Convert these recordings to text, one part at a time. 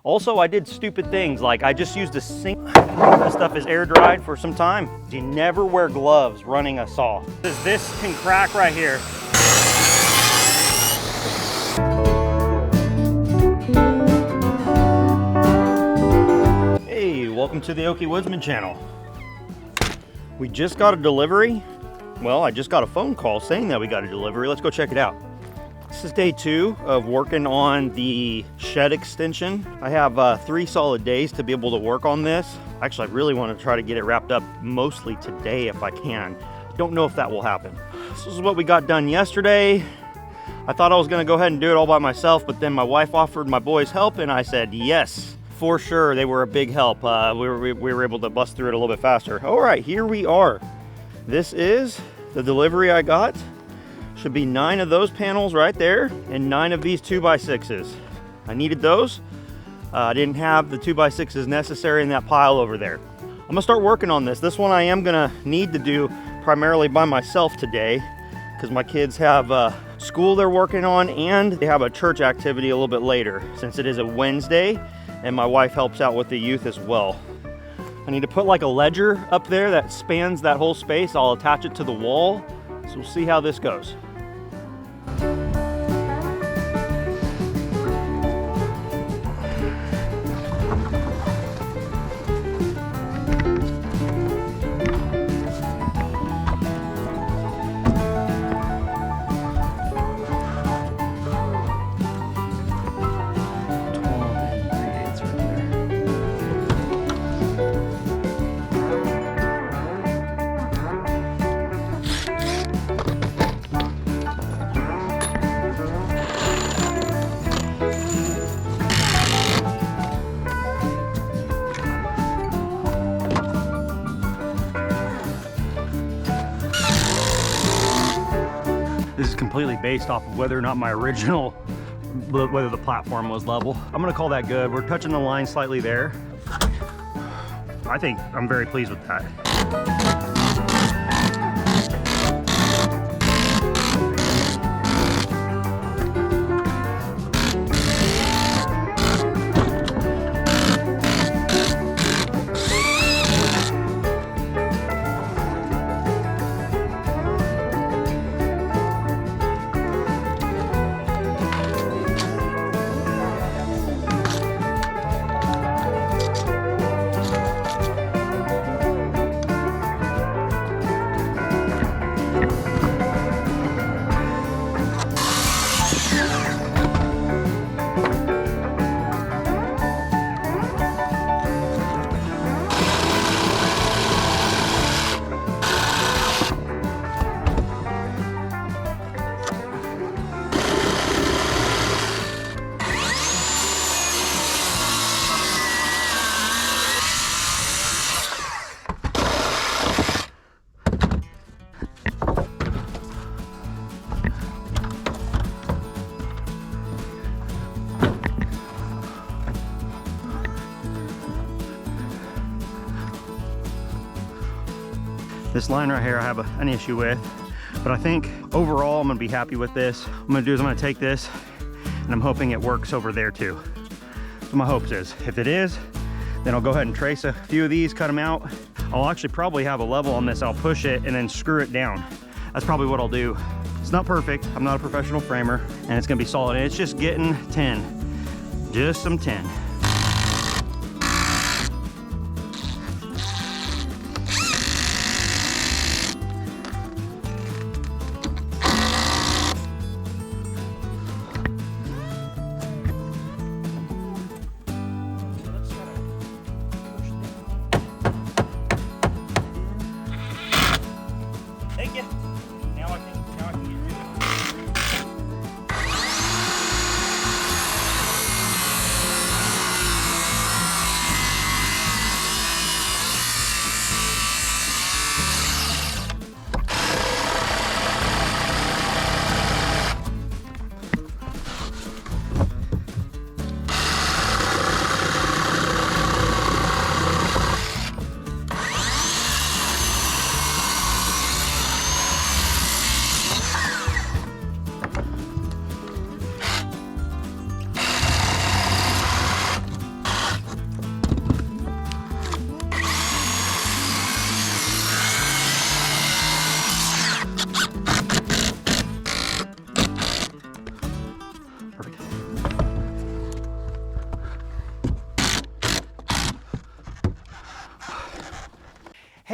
Also, I did stupid things, like I just used a sink. This stuff is air dried for some time. You never wear gloves running a saw. This can crack right here. Hey, welcome to the Okie Woodsman channel. We just got a delivery. Well, I just got a phone call saying that we got a delivery. Let's go check it out. This is day 2 of working on the shed extension. I have 3 solid days to be able to work on this. Actually, I really want to try to get it wrapped up mostly today if I can. Don't know if that will happen. This is what we got done yesterday. I thought I was going to go ahead and do it all by myself, but then my wife offered my boys help and I said yes, for sure. They were a big help. We were able to bust through it a little bit faster. All right, here we are. This is the delivery I got. Should be 9 of those panels right there and 9 of these 2x6s. I needed those. I didn't have the 2x6s necessary in that pile over there. I'm gonna start working on this. This one I am gonna need to do primarily by myself today because my kids have school they're working on and they have a church activity a little bit later since it is a Wednesday, and my wife helps out with the youth as well. I need to put like a ledger up there that spans that whole space. I'll attach it to the wall. So we'll see how this goes. This is completely based off of whether or not my original, whether the platform was level. I'm gonna call that good. We're touching the line slightly there. I think I'm very pleased with that. This line right here I have an issue with, but I think overall I'm gonna be happy with this. What I'm gonna do is I'm gonna take this and I'm hoping it works over there too. So my hopes is, if it is, then I'll go ahead and trace a few of these, cut them out. I'll actually probably have a level on this. I'll push it and then screw it down. That's probably what I'll do. It's not perfect. I'm not a professional framer, and it's gonna be solid. And it's just getting tin, just some tin. Thank you. Now I can get rid of it.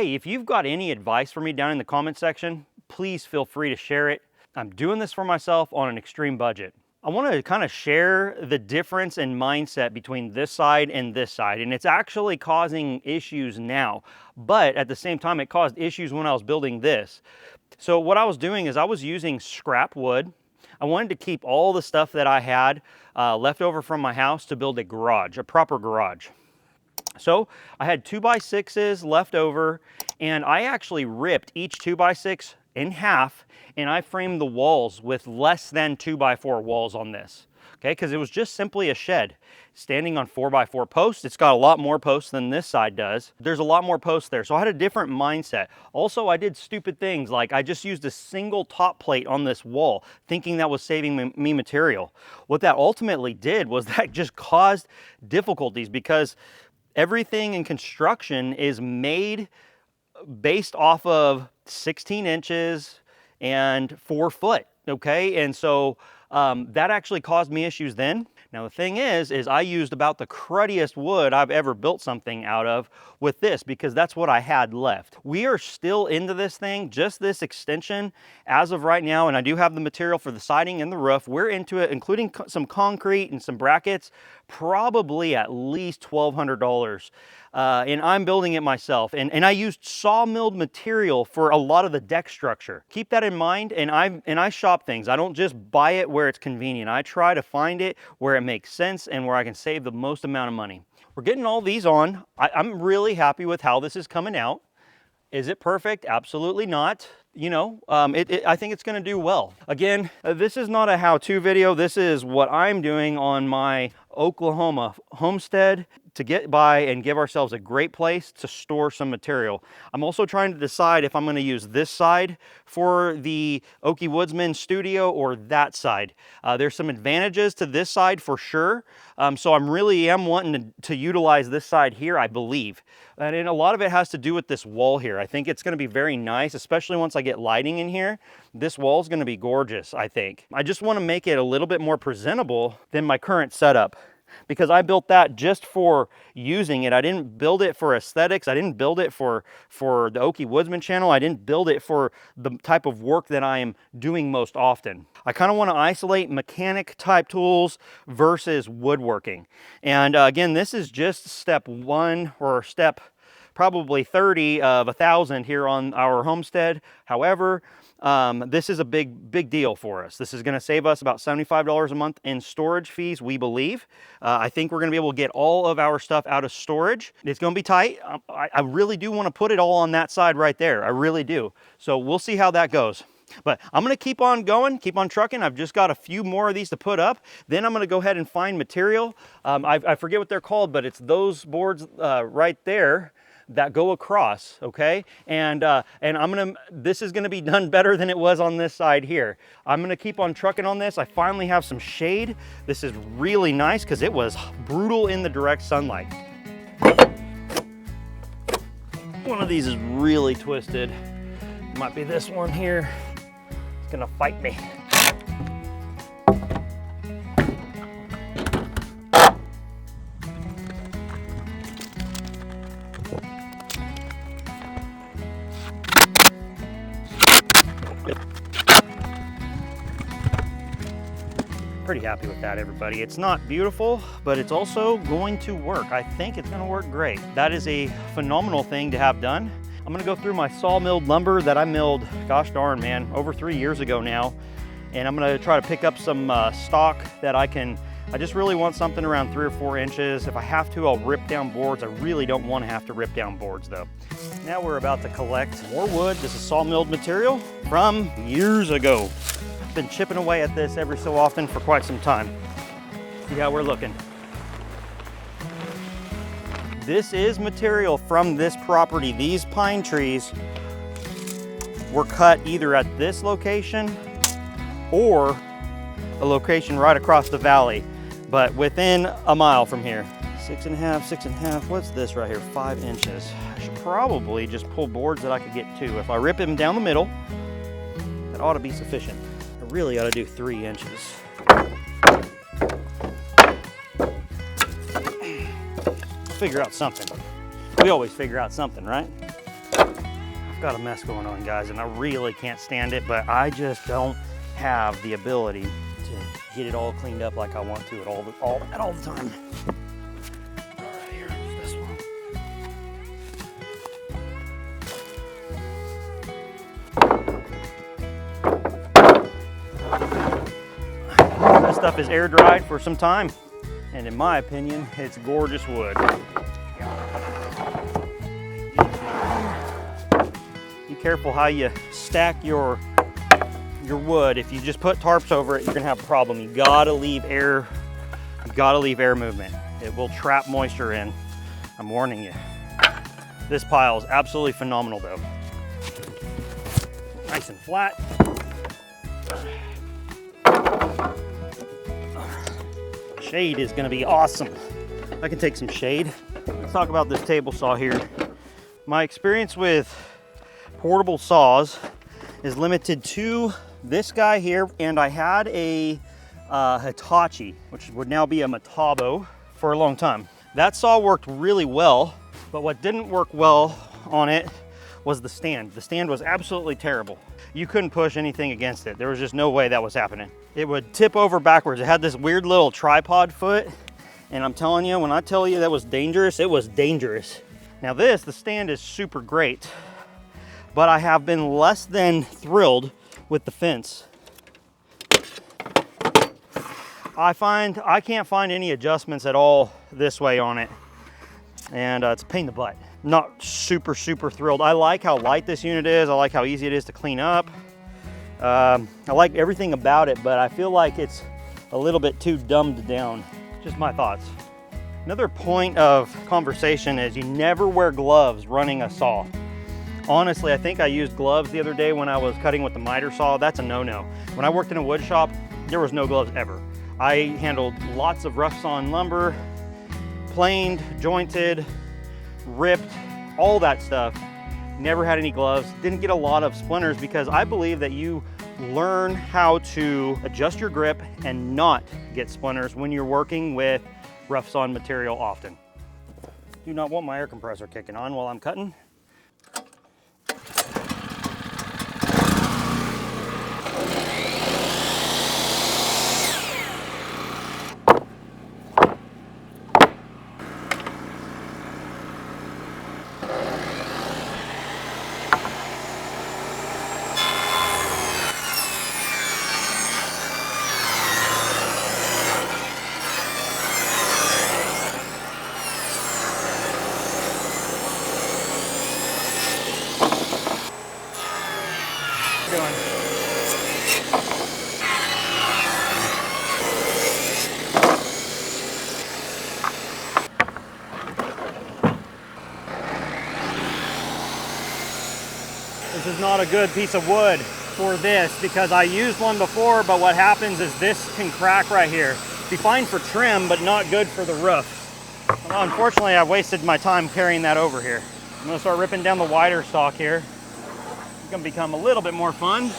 Hey, if you've got any advice for me down in the comment section, please feel free to share it. I'm doing this for myself on an extreme budget. I want to kind of share the difference in mindset between this side and this side, and it's actually causing issues now, but at the same time it caused issues when I was building this. So what I was doing is I was using scrap wood. I wanted to keep all the stuff that I had left over from my house to build a garage, a proper garage. So I had 2x6s left over, and I actually ripped each 2x6 in half, and I framed the walls with less than 2x4 walls on this. Okay, because it was just simply a shed standing on 4x4 posts. It's got a lot more posts than this side does. There's a lot more posts there, so I had a different mindset. Also, I did stupid things like I just used a single top plate on this wall, thinking that was saving me material. What that ultimately did was that just caused difficulties, because everything in construction is made based off of 16 inches and 4 foot, okay? And so that actually caused me issues then. Now the thing is I used about the cruddiest wood I've ever built something out of with this, because that's what I had left. We are still into this thing, just this extension as of right now, and I do have the material for the siding and the roof. We're into it, including some concrete and some brackets, probably at least $1,200. And I'm building it myself, and I used sawmilled material for a lot of the deck structure. Keep that in mind, and I shop things. I don't just buy it where it's convenient. I try to find it where it makes sense and where I can save the most amount of money. We're getting all these on. I'm really happy with how this is coming out. Is it perfect? Absolutely not. You know, I think it's going to do well. Again, this is not a how-to video. This is what I'm doing on my Oklahoma homestead to get by and give ourselves a great place to store some material. I'm also trying to decide if I'm going to use this side for the Okie Woodsman studio or that side. There's some advantages to this side for sure. So I'm really wanting to utilize this side here, I believe. And a lot of it has to do with this wall here. I think it's going to be very nice, especially once I get lighting in here. This wall is going to be gorgeous, I think. I just want to make it a little bit more presentable than my current setup, because I built that just for using it. I didn't build it for aesthetics. I didn't build it for the Okie Woodsman channel. I didn't build it for the type of work that I am doing most often. I kind of want to isolate mechanic type tools versus woodworking. And again, this is just step 1 or step probably 30 of 1,000 here on our homestead. However, this is a big deal for us. This is going to save us about $75 a month in storage fees, we believe. I think we're going to be able to get all of our stuff out of storage. It's going to be tight. I really do want to put it all on that side right there. I really do. So we'll see how that goes. But I'm going to keep on going, keep on trucking. I've just got a few more of these to put up. Then I'm going to go ahead and find material. I forget what they're called, but it's those boards right there that go across, okay? And this is gonna be done better than it was on this side here. I'm gonna keep on trucking on this. I finally have some shade. This is really nice because it was brutal in the direct sunlight. One of these is really twisted. Might be this one here. It's gonna fight me. Pretty happy with that, everybody. It's not beautiful, but it's also going to work. I think it's going to work great. That is a phenomenal thing to have done. I'm going to go through my sawmilled lumber that I milled, gosh darn man, over 3 years ago now. And I'm going to try to pick up some stock that I just really want something around 3 or 4 inches. If I have to, I'll rip down boards. I really don't want to have to rip down boards though. Now we're about to collect more wood. This is sawmilled material from years ago. Been chipping away at this every so often for quite some time. See how we're looking. This is material from this property. These pine trees were cut either at this location or a location right across the valley, but within a mile from here. 6.5, 6.5, what's this right here? 5 inches. I should probably just pull boards that I could get to. If I rip them down the middle, that ought to be sufficient. I really ought to do 3 inches. Figure out something. We always figure out something, right? got a mess going on, guys, and I really can't stand it, but I just don't have the ability to get it all cleaned up like I want to at all the time. All right, here's this one. This stuff is air dried for some time, and in my opinion, it's gorgeous wood. Be careful how you stack your wood. If you just put tarps over it, you're gonna have a problem. You gotta leave air. You gotta leave air movement. It will trap moisture in. I'm warning you. This pile is absolutely phenomenal, though. Nice and flat. Shade is gonna be awesome. I can take some shade. Let's talk about this table saw here. My experience with portable saws is limited to this guy here, and I had a Hitachi, which would now be a Metabo, for a long time. That saw worked really well, but what didn't work well on it was the stand. The stand was absolutely terrible. You couldn't push anything against it. There was just no way that was happening. It would tip over backwards. It had this weird little tripod foot, and I'm telling you, when I tell you that was dangerous, it was dangerous. Now the stand is super great, but I have been less than thrilled with the fence. I can't find any adjustments at all this way on it, and it's a pain in the butt. Not super thrilled. I like how light this unit is. I like how easy it is to clean up. I like everything about it, but I feel like it's a little bit too dumbed down. Just my thoughts. Another point of conversation is you never wear gloves running a saw. Honestly, I think I used gloves the other day when I was cutting with the miter saw. That's a no-no. When I worked in a wood shop, there was no gloves ever. I handled lots of rough sawn lumber, planed, jointed, ripped, all that stuff. Never had any gloves. Didn't get a lot of splinters because I believe that you learn how to adjust your grip and not get splinters when you're working with rough sawn material often. Do not want my air compressor kicking on while I'm cutting. This is not a good piece of wood for this because I used one before, but what happens is this can crack right here. Be fine for trim, but not good for the roof. Well, unfortunately, I wasted my time carrying that over here. I'm gonna start ripping down the wider stock here. It's gonna become a little bit more fun.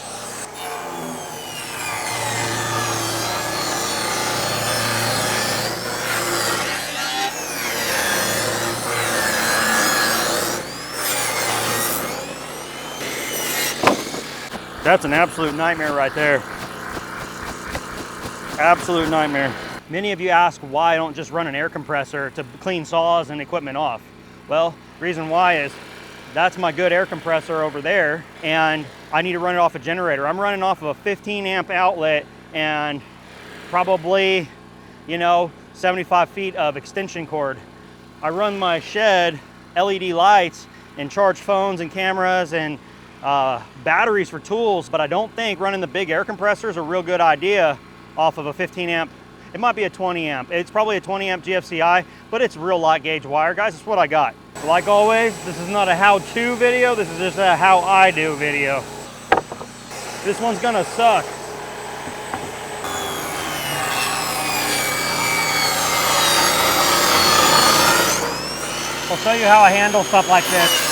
That's an absolute nightmare right there. Absolute nightmare. Many of you ask why I don't just run an air compressor to clean saws and equipment off. Well, the reason why is that's my good air compressor over there, and I need to run it off a generator. I'm running off of a 15 amp outlet and probably, 75 feet of extension cord. I run my shed LED lights and charge phones and cameras and batteries for tools, but I don't think running the big air compressor is a real good idea off of a 15 amp. It might be a 20 amp. It's probably a 20 amp GFCI, but it's real light gauge wire. Guys, that's what I got. Like always, this is not a how-to video. This is just a how I do video. This one's gonna suck. I'll show you how I handle stuff like this.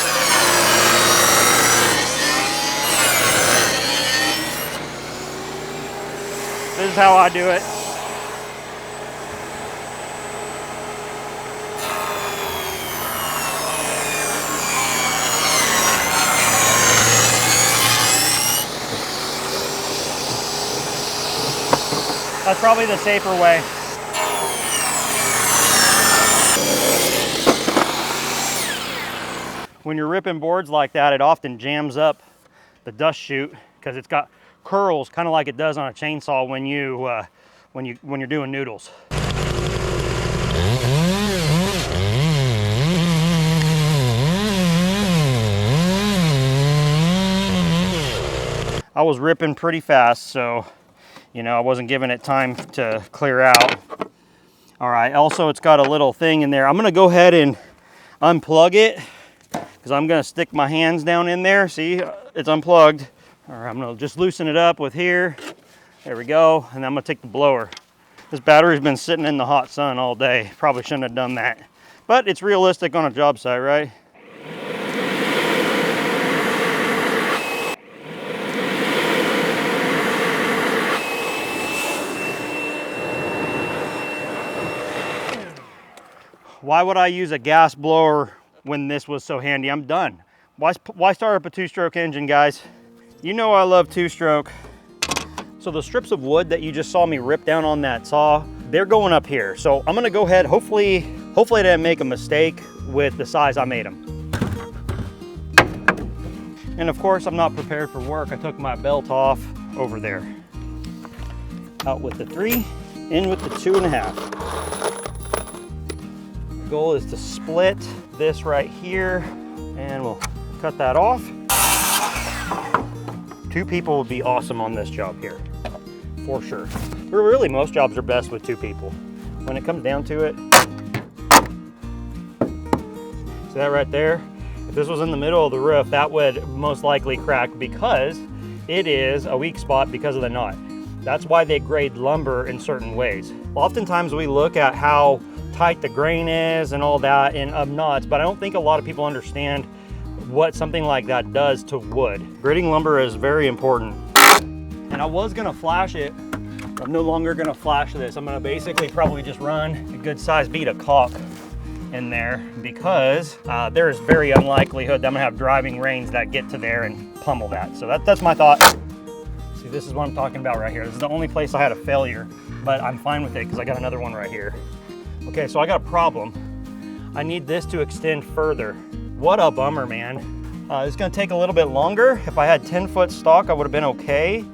This is how I do it. That's probably the safer way. When you're ripping boards like that, it often jams up the dust chute because it's got curls, kind of like it does on a chainsaw when you're doing noodles. I was ripping pretty fast, so you know I wasn't giving it time to clear out. All right, also it's got a little thing in there. I'm gonna go ahead and unplug it because I'm gonna stick my hands down in there. See, it's unplugged. All right, I'm gonna just loosen it up with here. There we go, and I'm gonna take the blower. This battery's been sitting in the hot sun all day. Probably shouldn't have done that, but it's realistic on a job site, right? Why would I use a gas blower when this was so handy? I'm done. Why start up a two-stroke engine, guys? You know I love two-stroke. So the strips of wood that you just saw me rip down on that saw, they're going up here. So I'm gonna go ahead, hopefully I didn't make a mistake with the size I made them. And of course, I'm not prepared for work. I took my belt off over there. Out with the 3, in with the 2.5. Goal is to split this right here, and we'll cut that off. 2 people would be awesome on this job here, for sure. Really, most jobs are best with 2 people. When it comes down to it, see that right there? If this was in the middle of the roof, that would most likely crack because it is a weak spot because of the knot. That's why they grade lumber in certain ways. Oftentimes we look at how tight the grain is and all that of knots, but I don't think a lot of people understand what something like that does to wood. Grading lumber is very important. And I was gonna flash it, but I'm no longer gonna flash this. I'm gonna basically probably just run a good sized bead of caulk in there because there is very unlikelihood that I'm gonna have driving rains that get to there and pummel that. So that's my thought. See, this is what I'm talking about right here. This is the only place I had a failure, but I'm fine with it because I got another one right here. Okay, so I got a problem. I need this to extend further. What a bummer, man. It's gonna take a little bit longer. If I had 10-foot stock, I would have been okay.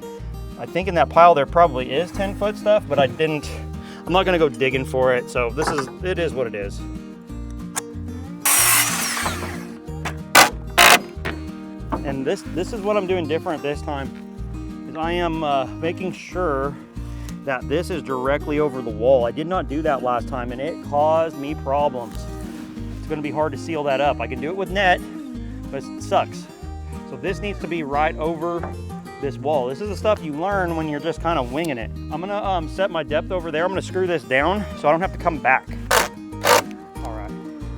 I think in that pile there probably is 10-foot stuff, but I'm not gonna go digging for it. So it is what it is. And this is what I'm doing different this time, is I am making sure that this is directly over the wall. I did not do that last time and it caused me problems. It's gonna be hard to seal that up. I can do it with net, but it sucks. So this needs to be right over this wall. This is the stuff you learn when you're just kind of winging it. I'm gonna set my depth over there. I'm gonna screw this down so I don't have to come back. All right,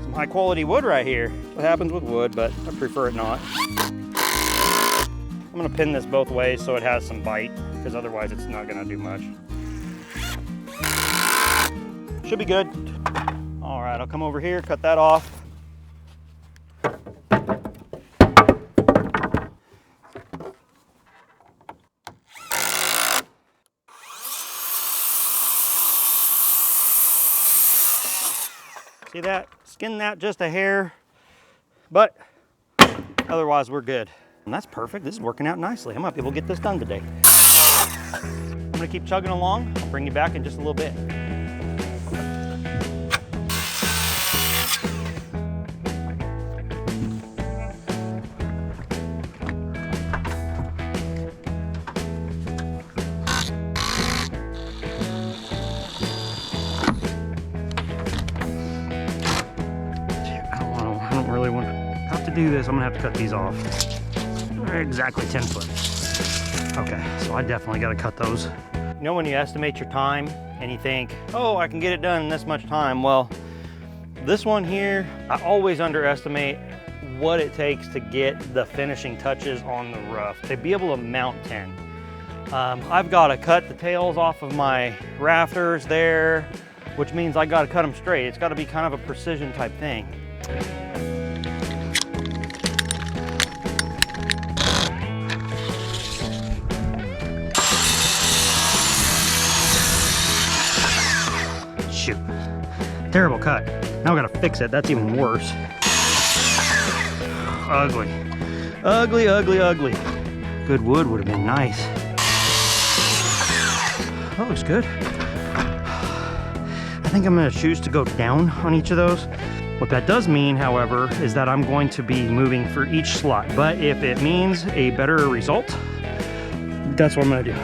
some high quality wood right here. What happens with wood, but I prefer it not. I'm gonna pin this both ways so it has some bite, because otherwise it's not gonna do much. Should be good. All right, I'll come over here, cut that off. See that? Skin that just a hair, but otherwise we're good. And that's perfect. This is working out nicely. I might be able to get this done today. I'm gonna keep chugging along. I'll bring you back in just a little bit. I don't really want to have to do this. I'm gonna have to cut these off. They're exactly 10 foot. Okay, so I definitely gotta cut those. You know when you estimate your time and you think, oh, I can get it done in this much time? Well, this one here, I always underestimate what it takes to get the finishing touches on the roof. To be able to mount 10. I've gotta cut the tails off of my rafters there, which means I gotta cut them straight. It's gotta be kind of a precision type thing. Terrible cut. Now I gotta fix it. That's even worse. Ugly. Ugly, ugly, ugly. Good wood would have been nice. That looks good. I think I'm gonna choose to go down on each of those. What that does mean, however, is that I'm going to be moving for each slot. But if it means a better result, that's what I'm gonna do.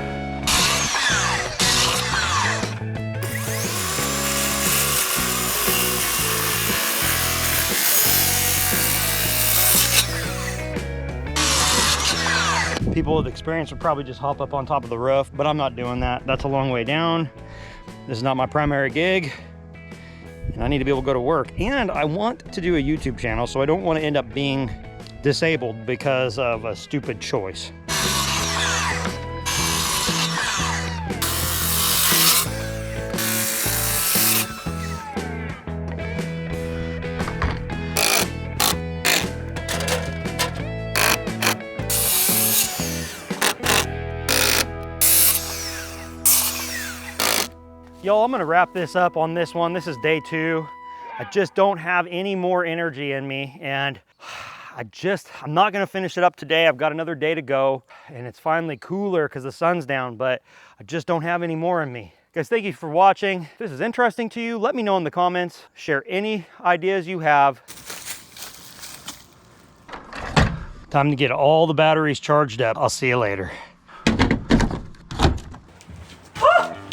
People with experience would probably just hop up on top of the roof, but I'm not doing that. That's a long way down. This is not my primary gig, and I need to be able to go to work. And I want to do a YouTube channel, so I don't want to end up being disabled because of a stupid choice. Y'all, I'm gonna wrap this up on this one. This is day 2. I just don't have any more energy in me, and I'm not gonna finish it up today. I've got another day to go, and it's finally cooler because the sun's down, but I just don't have any more in me. Guys, thank you for watching. If this is interesting to you, let me know in the comments. Share any ideas you have. Time to get all the batteries charged up. I'll see you later.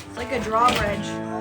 It's like a drawbridge.